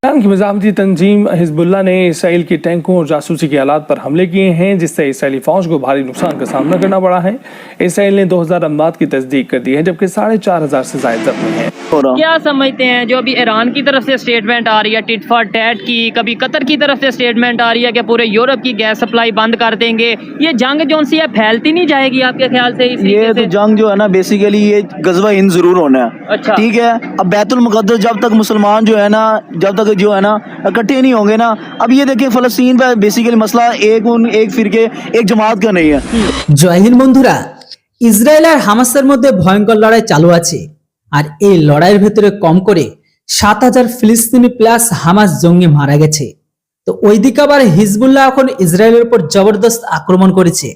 Iran की मज़ाहमती तंजीम Hezbollah ने Israel के टैंकों और जासूसी के आलात पर हमले किए हैं, जिससे इसराइली फौज को भारी नुकसान का सामना करना पड़ा है। इसराइल ने 2000 अमवात की तस्दीक कर दी है, जबकि 4500 से ज़ायद जख्मी हैं। क्या समझते हैं जो अभी ईरान की तरफ से स्टेटमेंट आ रही है टिट फॉर टैट की, कभी कतर की तरफ से स्टेटमेंट आ रही है कि पूरे यूरोप की गैस सप्लाई बंद कर देंगे, ये जंग जो सी है फैलती नहीं जाएगी आपके ख्याल से? ये तो जंग जो है ना बेसिकली ये गज़वा हिंद जरूर होना है। अच्छा ठीक है, अब बैतुल मुक़द्दस जब तक मुसलमान जो है ना इकट्ठे नहीं होंगे ना, अब ये देखिए फ़लस्तीन का बेसिकली मसला एक फिरके एक जमात का नहीं है। জয় হিন্দ বন্ধুরা, ইসরায়েল আর হামাসের মধ্যে ভয়ঙ্কর লড়াই চালু আছে। আর এই লড়াইয়ের ভেতরে কম করে 7000 ফিলিস্তিনি প্লাস হামাস জঙ্গি মারা গেছে। তো ওইদিকে আবার হিজবুল্লাহ এখন ইসরায়েলের উপর জবরদস্ত আক্রমণ করেছে,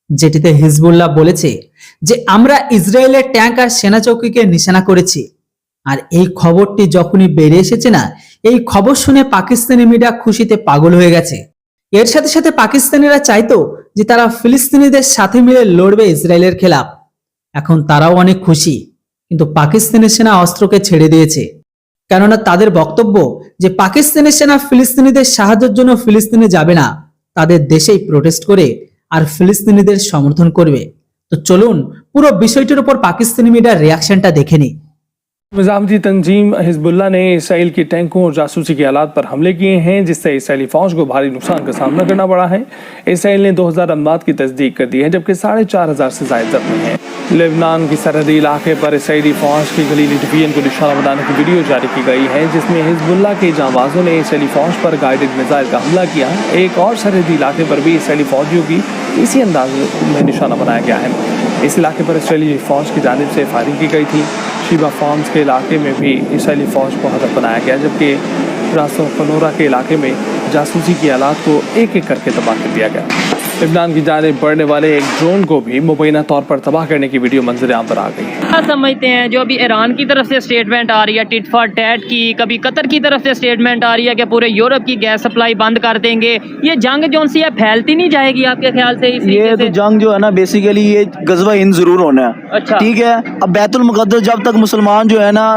যেটিতে হিজবুল্লাহ বলেছে যে আমরা ইসরায়েলের ট্যাঙ্ক আর সেনা চৌকিকে নিশানা করেছি। আর এই খবরটি যখনই বেরিয়ে এসেছে না, এই খবর শুনে পাকিস্তানি মিডিয়া খুশিতে পাগল হয়ে গেছে। এর সাথে সাথে পাকিস্তানিরা চাইতো যে তারা ফিলিস্তিনিদের সাথে মিলে লড়বে ইসরায়েলের খেলাফ। এখন তারাও অনেক খুশি, কিন্তু পাকিস্তানি সেনা অস্ত্রকে ছেড়ে দিয়েছে, কেননা তাদের বক্তব্য যে পাকিস্তানি সেনা ফিলিস্তিনিদের সাহায্যের জন্য ফিলিস্তিনে যাবে না, তাদের দেশেই প্রোটেস্ট করে আর ফিলিস্তিনিদের সমর্থন করবে। তো চলুন পুরো বিষয়টির উপর পাকিস্তানি মিডিয়ার রিয়াকশনটা দেখে নিই। मज़ाहमती तंजीम हिजबुल्लाह ने इसराइल के टैंकों और जासूसी के आलात पर हमले किए हैं, जिससे इसराइली फौज को भारी नुकसान का सामना करना पड़ा है। इसराइल ने 2000 अमवात की तस्दीक कर दी है, जबकि 4500 से ज़ायद जख्मी हैं। लेबनान की सरहदी इलाके पर इसराइली फौज के गलीली डिवीजन को निशाना बनाने की वीडियो जारी की गई है, जिसमें हिजबुल्लाह के जांबाजों ने इसराइली फौज पर गाइडेड मिसाइल का हमला किया। एक और सरहदी इलाके पर भी इसराइली फौजियों की इसी अंदाज में निशाना बनाया गया है। इस इलाके पर इसराइली फौज की जानिब से फायरिंग की गई थी। शिबा फार्म्स के इलाके में भी इसराइली फौज को हदफ बनाया गया, जबकि रासो कनोरा के इलाके में जासूसी की आलात को एक एक करके तबाह कर दिया गया। लेबनान की जानिब बढ़ने वाले एक ड्रोन को भी मुबैना तौर पर तबाह करने की वीडियो मंजर-ए-आम पर आ गई है। क्या समझते हैं जो अभी ईरान की तरफ से स्टेटमेंट आ रही है टिट फॉर टैट की, कभी कतर की तरफ से स्टेटमेंट आ रही है कि पूरे यूरोप की गैस सप्लाई बंद कर देंगे, ये जंग जो सी है फैलती नहीं जाएगी आपके ख्याल से? ये तो जंग जो है ना बेसिकली ये गज़वा हिंद जरूर होना है। अच्छा ठीक है, अब बैतुल मुक़द्दस जब तक मुसलमान जो है ना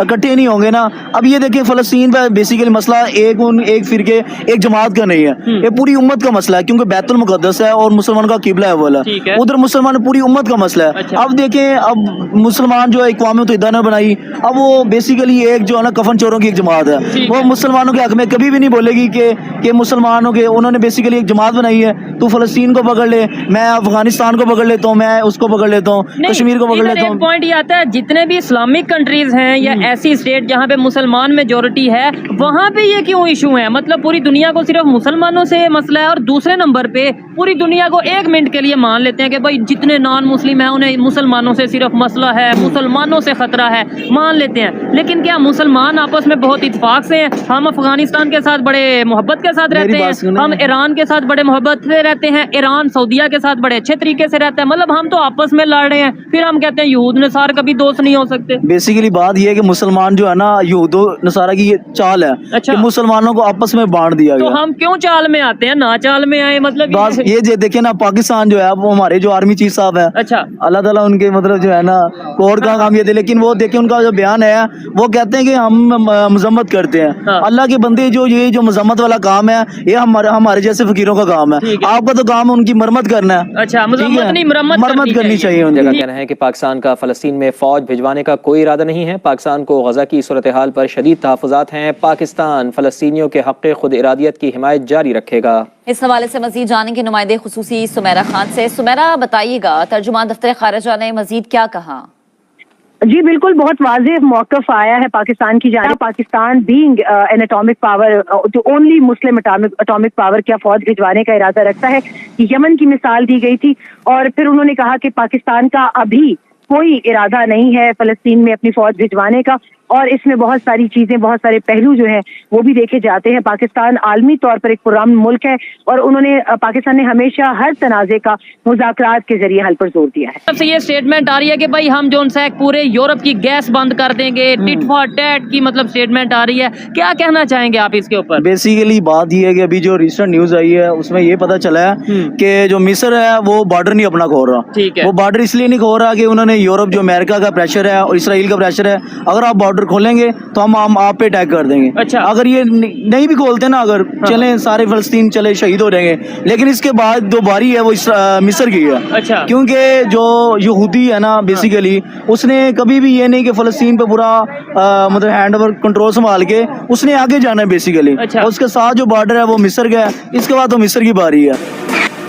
इकट्ठे नहीं होंगे ना, अब ये देखिए फ़लस्तीन का बेसिकली मसला एक फिरके एक जमात का नहीं है, ये पूरी उम्मत का मसला है, क्योंकि बैतुल मुक़द्दस है और मुसलमान का किबला है वाला, उधर मुसलमान पूरी उम्मत का मसला है। अच्छा। अब देखें, अब मुसलमान जो है इक़वाम मुत्तहिदा ने बनाई, अब वो बेसिकली एक जो है ना कफन चोरों की एक जमात है, वो मुसलमानों के हक में कभी भी नहीं बोलेगी कि मुसलमानों के उन्होंने बेसिकली एक जमात बनाई है, तू फ़लस्तीन को पकड़ ले, मैं अफगानिस्तान को पकड़ लेता हूँ, मैं उसको पकड़ लेता हूँ, कश्मीर को पकड़ लेता हूँ। पॉइंट ये आता है जितने भी इस्लामिक कंट्रीज हैं या ऐसी स्टेट जहाँ पे मुसलमान मेजोरिटी है, वहाँ पे ये क्यों इशू है? मतलब पूरी दुनिया को सिर्फ मुसलमानों से मसला है, और दूसरे नंबर पे पूरी दुनिया को एक मिनट के लिए मान लेते हैं कि भाई जितने नॉन मुस्लिम हैं उन्हें मुसलमानों से सिर्फ मसला है, मुसलमानों से खतरा है, मान लेते हैं। लेकिन क्या मुसलमान आपस में बहुत इत्तेफाक से हैं? हम अफगानिस्तान के साथ बड़े मोहब्बत के साथ रहते हैं, हम ईरान के साथ बड़े मोहब्बत से रहते हैं, ईरान सऊदीया के साथ बड़े अच्छे तरीके से रहता है, मतलब हम तो आपस में लड़ रहे हैं, फिर हम कहते हैं यहूद नसार कभी दोस्त नहीं हो सकते। बेसिकली बात यह है कि मुसलमान जो है ना यहूद नसारा की ये चाल है। अच्छा। कि मुसलमानों को आपस में बांट दिया तो गया। हम क्यों चाल में आते हैं, ना चाल में आए? मतलब बस ये देखिए ना, पाकिस्तान जो है वो हमारे जो आर्मी चीफ साहब है, अच्छा अल्लाह ताला उनके मतलब जो है ना कोर का काम ये थे, लेकिन वो देखिए उनका जो बयान है वो कहते हैं कि हम मजम्मत करते हैं। हाँ। अल्लाह के बंदे ये जो मजम्मत वाला काम है ये हमारे जैसे फकीरों का काम है। आपका तो काम है उनकी मरम्मत करना है। अच्छा, मजम्मत नहीं मरम्मत करनी चाहिए उनकी। का कहना है कि पाकिस्तान का फ़लस्तीन में फौज भिजवाने का कोई इरादा नहीं है। पाकिस्तान को गजा की सूरत हाल पर शदीद तहफ़्फ़ुज़ात हैं। पाकिस्तान फ़लस्तीनियों के हक़ खुद इरादियत की हिमायत जारी रखेगा। इस हवाले से मजीद जानेंगे नुमाइंदे खुसूसी सुमेरा खान से। सुमेरा, बताइएगा तर्जुमान दफ्तर खारिजा ने मजीद क्या कहा? जी बिल्कुल, बहुत वाज़ेह मौक़िफ़ आया है पाकिस्तान की जानिब। Pakistan being an atomic power, जो ओनली मुस्लिम एटॉमिक पावर, क्या फौज भिजवाने का इरादा रखता है? यमन की मिसाल दी गई थी, और फिर उन्होंने कहा कि पाकिस्तान का अभी कोई इरादा नहीं है फ़लस्तीन में अपनी फौज भिजवाने का, और इसमें बहुत सारी चीजें, बहुत सारे पहलू जो हैं वो भी देखे जाते हैं। पाकिस्तान आलमी तौर पर एक पुरअमन मुल्क है, और पाकिस्तान ने हमेशा हर तनाज़े का मुज़ाकरात के जरिए हल पर जोर दिया है। सबसे ये स्टेटमेंट आ रही है कि भाई हम जो है पूरे यूरोप की गैस बंद कर देंगे, टिट फॉर टैट की मतलब स्टेटमेंट आ रही है, क्या कहना चाहेंगे आप इसके ऊपर? बेसिकली बात ये है कि अभी जो रिसेंट न्यूज आई है उसमें ये पता चला है कि जो मिस्र है वो बॉर्डर नहीं अपना खोल रहा। ठीक है, वो बॉर्डर इसलिए नहीं खोल रहा कि उन्होंने यूरोप, जो अमेरिका का प्रेशर है और इसराइल का प्रेशर है, अगर आप बॉर्डर खोलेंगे तो हम आप पे अटैक कर देंगे। अच्छा। अगर ये नहीं भी खोलते ना, अगर चले सारे फलस्तीन चले शहीद हो जाएंगे, लेकिन इसके बाद जो बारी है वो मिस्र की है। अच्छा। क्योंकि जो यहूदी है ना बेसिकली उसने कभी भी ये नहीं कि फलस्तीन पे पूरा मतलब हैंड ओवर कंट्रोल संभाल के उसने आगे जाना है बेसिकली। अच्छा। और उसके साथ जो बॉर्डर है वो मिस्र का है, इसके बाद तो मिस्र की बारी है।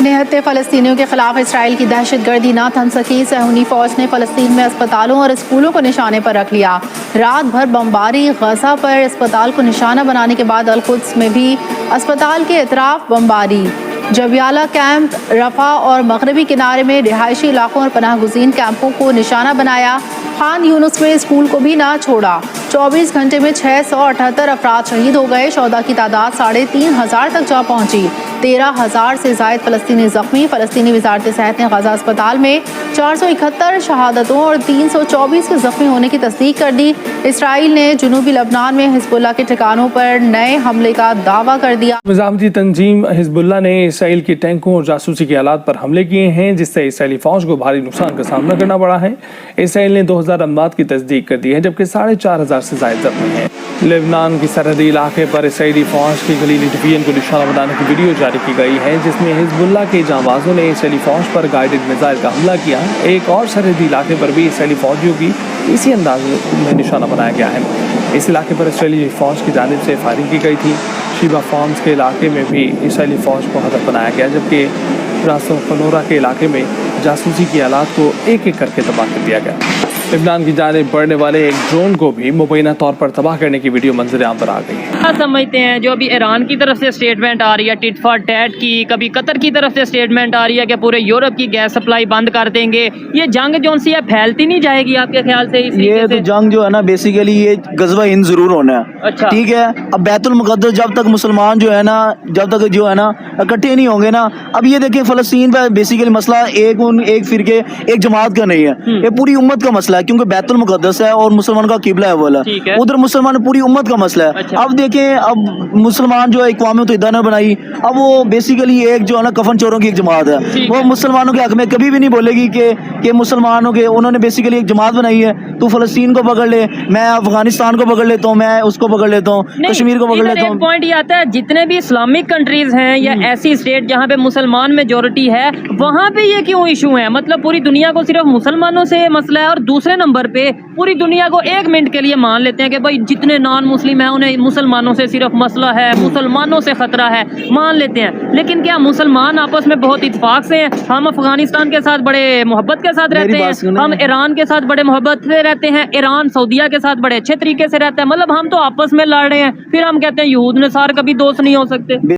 निहत्ते फ़लस्तीनियों के खिलाफ इसराइल की दहशतगर्दी ना थम सकी। सहूनी फौज ने फ़लस्तीन में अस्पतालों और स्कूलों को निशाने पर रख लिया। रात भर बमबारी, गजा पर अस्पताल को निशाना बनाने के बाद अल-कुद्स में भी अस्पताल के इतराफ बमबारी। जबियाला कैंप, रफा और मगरबी किनारे में रिहायशी इलाकों और पनाह गुज़ीन कैंपों को निशाना बनाया। खान यूनुस में स्कूल को भी ना छोड़ा। 24 घंटे में 678 अफराद शहीद हो गए। शोदा की तादाद 3500 तक जा पहुंची। 13,000 से ज़ायद फ़लस्तीनी ज़ख्मी। फ़लस्तीनी वज़ारत सेहत ने गजा अस्पताल में 471 शहादतों और 324 के ज़ख्मी होने की तस्दीक कर दी। इसराइल ने जनूबी लबनान में हिज़्बुल्लाह के ठिकानों पर नए हमले का दावा कर दिया। मज़ाहमती तंजीम हिज़्बुल्लाह ने इसराइल के टैंकों और जासूसी के आलात पर हमले किए हैं, जिससे इसराइली फ़ौज को भारी नुकसान का सामना करना पड़ा है। इसराइल ने 2000 अमवात की तस्दीक कर दी है, जबकि 4500 से ज़ायद ज़ख्मी हैं। लेबनान की सरहदी इलाके पर इसराइली फ़ौज के गलीली डिवीजन को निशाना बनाने की वीडियो जारी की गई है, जिसमें हिज़्बुल्लाह के जांबाजों ने इसराइली फ़ौज पर गाइडेड मिसाइल का हमला किया। एक और सरहदी इलाके पर भी इसराइली फ़ौजियों की इसी अंदाज में निशाना बनाया गया है। इस इलाके पर इसराइली फ़ौज की जानिब से फायरिंग की गई थी। शिबा फार्म्स के इलाके में भी इसराइली फ़ौज को हदफ बनाया गया, जबकि रास्तों खनोरा के इलाके में जासूसी की आलात को एक एक करके तबाह कर दिया गया। लेबनान की जानिब बढ़ने वाले एक ड्रोन को भी मुबैना तौर पर तबाह करने की वीडियो मंजर-ए-आम पर आ गई है। क्या समझते हैं जो अभी ईरान की तरफ से स्टेटमेंट आ रही है टिट फॉर टैट की, कभी कतर की तरफ से स्टेटमेंट आ रही है कि पूरे यूरोप की गैस सप्लाई बंद कर देंगे, ये जंग जो सी है फैलती नहीं जाएगी आपके ख्याल से? ये तो जंग जो है ना बेसिकली ये गज़वा हिंद जरूर होना है। अच्छा। ठीक है। अब बैतुल मुक़द्दस जब तक मुसलमान जो है ना, जब तक जो है ना इकट्ठे नहीं होंगे ना, अब ये देखिए फ़लस्तीन पर बेसिकली मसला एक फिरके एक जमात का नहीं है, ये पूरी उम्मत का मसला है, क्योंकि बैतुल मुक़द्दस है और मुसलमान का किबला है वाला, उधर मुसलमान पूरी उम्मत का मसला है। अच्छा। अब देखें, अब मुसलमान जो है इक़वाम मुत्तहिदा ने बनाई, अब वो बेसिकली एक जो है ना कफन चोरों की एक जमात है, वो मुसलमानों के हक में कभी भी नहीं बोलेगी कि मुसलमानों के, उन्होंने बेसिकली एक जमात बनाई है, तू फ़लस्तीन को पकड़ ले, मैं अफगानिस्तान को पकड़ लेता हूँ, मैं उसको पकड़ लेता हूँ, कश्मीर को पकड़ लेता हूँ। पॉइंट ये आता है, जितने भी इस्लामिक कंट्रीज हैं या ऐसी स्टेट जहाँ पे मुसलमान मेजोरिटी है, वहाँ पे ये क्यों इशू है? मतलब पूरी दुनिया को सिर्फ मुसलमानों से मसला है, और दूसरे नंबर पे पूरी दुनिया को एक मिनट के लिए मान लेते हैं कि भाई जितने नॉन मुस्लिम हैं उन्हें मुसलमानों से सिर्फ मसला है, मुसलमानों से खतरा है, मान लेते हैं। लेकिन क्या मुसलमान आपस में बहुत इत्तेफाक से हैं? हम अफगानिस्तान के साथ बड़े मोहब्बत के साथ रहते हैं, हम ईरान के साथ बड़े मोहब्बत से रहते हैं, ईरान सऊदीया के साथ बड़े अच्छे तरीके से रहता है, मतलब हम तो आपस में लड़ रहे हैं, फिर हम कहते हैं यहूद नसार कभी दोस्त नहीं हो सकते।